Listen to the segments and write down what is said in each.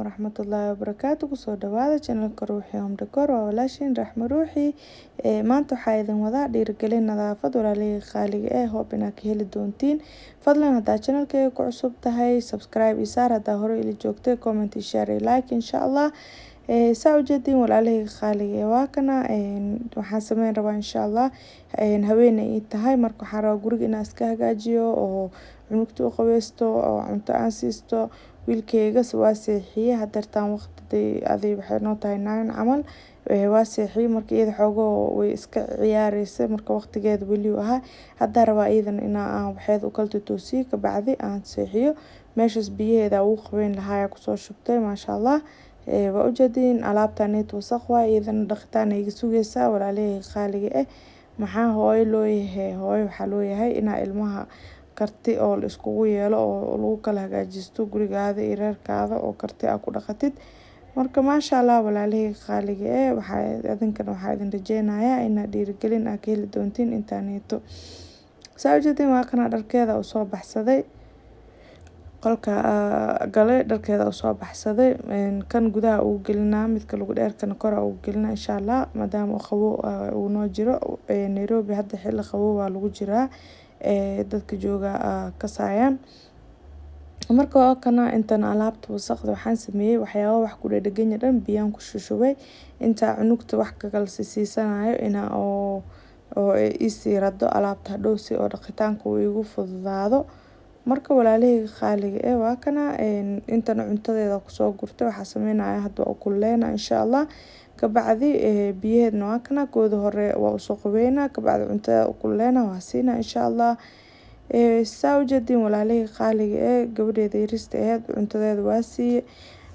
waraxmatullaahi wabarakaatu. Kusoo dhawaada channelka Ruuxi Home Decor waa walaashin Raxmo Ruuxi. Maanta waxaa idin wadaa dhiirigelin nadaafad walaalihii qaaliga ah. Hope inaad ka heli doontiin. Fadlan haddaa channelkayga ku cusub tahay subscribe isaar, haddaa hore ila joogtay comment iyo share iyo like insha Allah. saa ujeedin walaalihii qaaliga waa kana waxaan sameyn rabaa insha Allah haweeney ii tahay marka waxaan rabaa guriga inaan iska hagaajiyo oo cunugta u qabeysto oo cunto aan siisto. wiilkayga waa seexiyay hadartaan waqti waxay noo tahay 9 camal waa seexiyay marka iyada xoogo way iska ciyaaraysay marka waqtigeeda weli ahaa hadda rabaa iidan inaan waxeed u kala toosiyo ka bacdi aan seexiyo meeshas biyaheeda uu qabeyn lahaa kusoo shubtay maasha Allah. waa ujeedin alaabtaneed wasaq waa iidan dhaqitaan iga sugaysaa walaalihii qaaliga ah. maxaa hooyo loo yahay hooyo waxaa loo yahay inaa ilmaha karti oo la iskugu yeelo oo lagu kala hagaajisto gurigaada iyo reerkaada oo karti aad ku dhaqatid. marka maasha Allah walaalihii qaaliga ah waxaa idin rajeynayaa inaad dhiirigelin aad ka heli doontiin intaneeto. saa ujeedin waa kana dharkeeda u soo baxsaday qolka galay dharkeeda u soo baxsaday kan gudaha uu gelinaa midka lagu dheerkana kor uu gelinaa insha Allah maadaama qabow uu noo jiro Nairobi hadda xilli qabow waa lagu jiraa dadka jooga kasaayaan. marka waa kana intan alaabta wasaqda waxaan sameeyay waxyaabo wax ku dhedhegan dhan biyaan ku shushubay inta cunugta wax ka kala siisanayo ina oo isi rado alaabta dhoosi oo dhaqitaanka uu igu fududaado. marka walaalihii qaaliga waa kana intan cuntadeeda ku soo gurtay waxa sameynaya hadda oo kulleena insha Allah ka bacdi biyaheedna waa kana kooda hore waa u soo qabeynaa ka bacdi cuntada kulleena waa siina insha Allah. saa ujeedin walaalihii qaaliga gabadheeda yarista ahayd cuntadeeda waa siiyay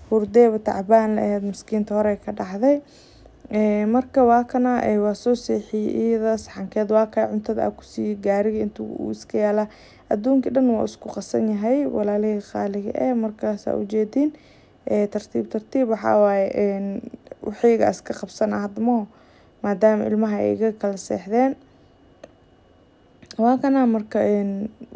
hurdeeba tacbaan lahayd miskiinta hore ka dhaxday. marka waa kana waa soo seexiyay iyada saxankeed waa ka cuntada ku sii gaariga intuu uu iska yaala adduunka dhan waa isku qasan yahay walaalihii qaaliga markaas ujeedin tartiib waxa waaye waxiga iska qabsana hadmo maadaama ilmaha ay iga kala seexdeen. waa kana marka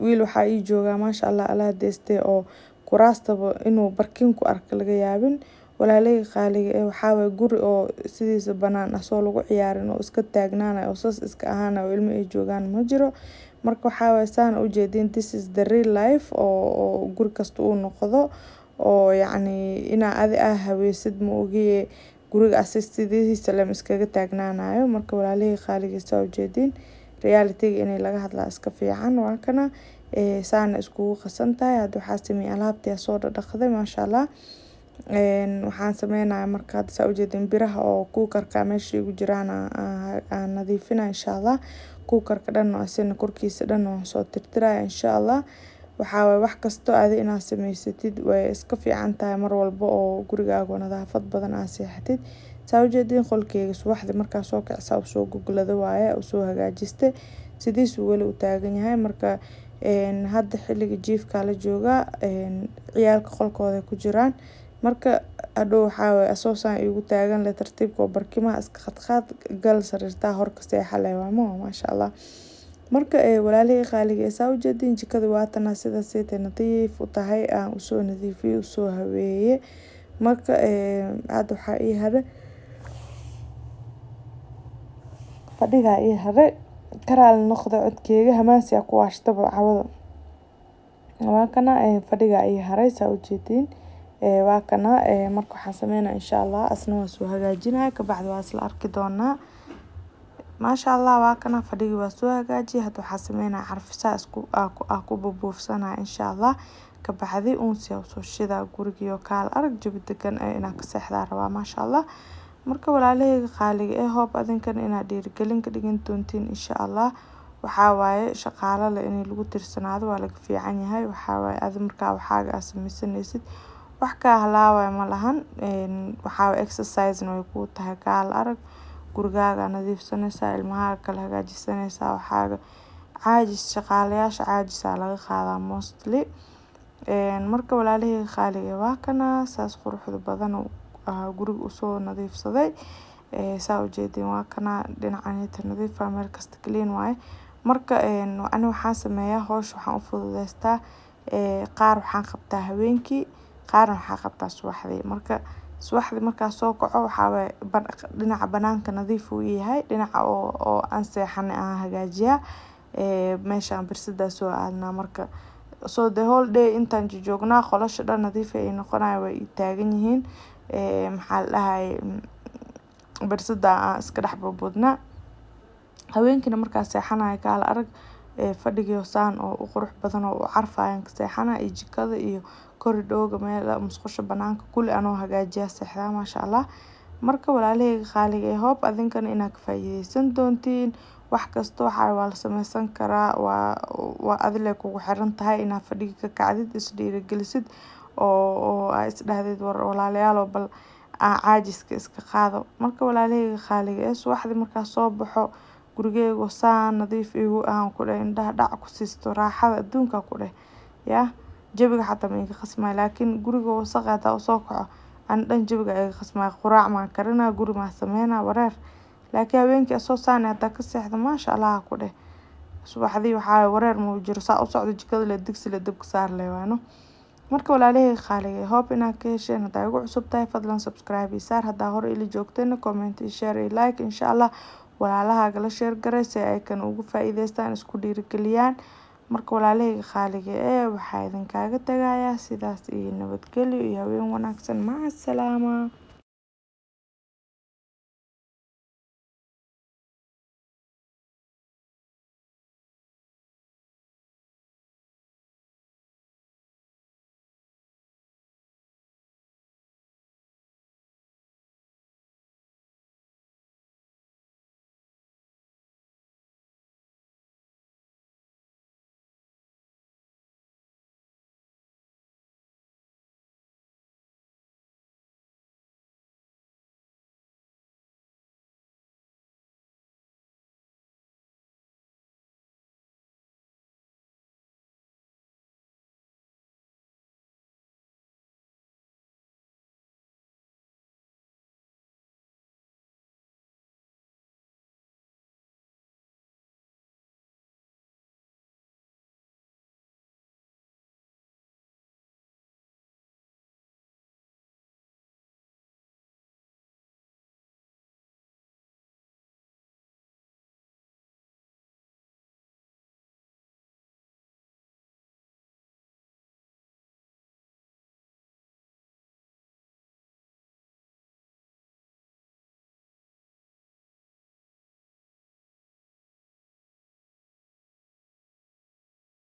wiil waxa ii jooga maasha Allah Allah deestay oo kuraastaba inuu barkin ku arka laga yaabin walaalihii qaaliga waxa way guri oo sidiisa banaan ah soo lagu ciyaarin oo iska taagnaana oo sas iska ahaana oo ilmo ay joogaan ma jiro. marka waxa way saan ujeedin this is the real life oo guri kasta uu noqdo oo yacni ina adi haweysid ma ogiye guriga asistidiisa la iskaga taagnaanayo. marka walaalihii qaaliga saa ujeedin reality inay laga hadlaa iska fiican waa kana saana iskugu qasantahay hadda waxaa sameeyay alaabtii soo dhaqday maasha Allah. waxaan sameynayaa marka hadda saa ujeedin biraha oo kuukarka meesha igu jiraan aan nadiifina insha Allah. kuukarka dhan oo asina korkiisa dhan oo soo tirtiraya insha Allah. waxa way wax kasto aad inaad sameysatid way iska fiican tahay mar walba oo gurigaaga nadaafad badan aad seexatid. saa ujeedin qolkeyga subaxdii markaa soo kacsaa soo goglado waaye oo soo hagaajistay sidiis wali u taagan yahay. marka hadda xilliga jiifka la jooga ciyaalka qolkooda ku jiraan marka adoo waxa way asoosaan igu taagan la tartiibka barkimaha iska khadqaad gal sariirta hor ka seexalay waa maasha Allah. marka walaalihii qaaliga saa ujeedin jikada waa tan sida seetay nadiif u tahay aan u soo nadiifiyay u soo habeeyay. marka hadda waxa ii haray fadhiga ii haray karaal noqdo codkeyga hamaasi ku waashtaba cawada. waa kana fadhiga ii haray saa ujeedin waa kana marka waxaan sameynaa insha Allah asna waa soo hagaajinaa ka bacdi waa isla arki doonaa maasha Allah. waa kana fadhiga waa soo hagaajiyay hadda waxaan sameynaa carfisa isku ku buufsanaa insha Allah ka bacdi uunsi soo shida guriga kaal arag jabi degan inaa ka seexdaa rabaa maasha Allah. marka walaalihii qaaliga hope adinkan inaad dhiirigelin ka dhigin doontiin insha Allah. waxa waaye shaqaale la in lagu tirsanaado waa laga fiican yahay waxa waaye aad markaa waxaaga samaysanaysid wax ka halaaway ma lahan waxa exercise way ku tahay kaal arag gurigaaga nadiifsanaysaa ilmaha kala hagaajisanaysaa waxaaga caajis shaqaalayaasha caajisa laga qaadaa mostly. marka walaalihii qaaliga waa kana saas quruxda badan guriga u soo nadiifsaday saa ujeedin waa kana dhinacanita nadiif meel kasta clean waaye. marka ani waxaan sameeyaa hoosh waxaan u fududeystaa qaar waxaan qabtaa habeenkii qaarna waxaa qabtaa subaxdii. Marka subaxdii markaa soo kaco waxaa waaye dhinaca banaanka nadiif uu yahay, dhinaca oo aan seexanay aan hagaajiyaa. Meeshaan birsidaa soo aadnaa marka so the whole day intaan joognaa qolasha dhan nadiif ay noqonayaan way taagan yihiin. Maxaa la dhahay birsida aan iska dhex boodboodnaa. Haweenkina markaa seexanaya kaala arag fadhiga saan oo u qurux badan oo u carfayaan ka seexanaa iyo jikada iyo koridhooga meel musqusha banaanka kulli anoo hagaajiyaa seexdaa maasha Allah. Marka walaalahayga qaaliga ah hope adinkana inaad ka faa'iideysan doontiin. Wax kasto waxa waa la sameysan karaa, waa adile kugu xiran tahay inaad fadhiga ka kacdid isdhiirigelisid oo is dhahdid war walaalayaal bal caajiska iska qaado. Marka walaalahayga qaaliga ah subaxdii markaa soo baxo gurigeyga saan nadiif igu aan ku dhahay indhaha dhac ku siisto raaxada adduunka ku dhahay yaa jawiga xataa ma iga khasmay laakiin guriga wasakh ah u soo kaco aan dhan jawiga iga khasmay quraac ma karina guri ma sameeyna wareer. laakiin haweenkii soo saanay hada ka seexda maasha Allah ku dhahay subaxdii waxa wareer ma jiro saa u socdo jikada la digsi la dab ka saar leeyaano. Marka walaalahayga qaaliga ah hope inaad ka hesheen hadaa ugu cusub tahay fadlan subscribe iyo saar hadaa hore ila joogteen comment iyo share iyo like insha Allah walaalahaaga la share garay si ay kan ugu faa'iideystaan isku dhiirigeliyaan. Marka walaalahayga qaaliga ah waxaa idinkaaga tagayaa sidaas iyo nabadgelyo iyo haween wanaagsan maca salaama.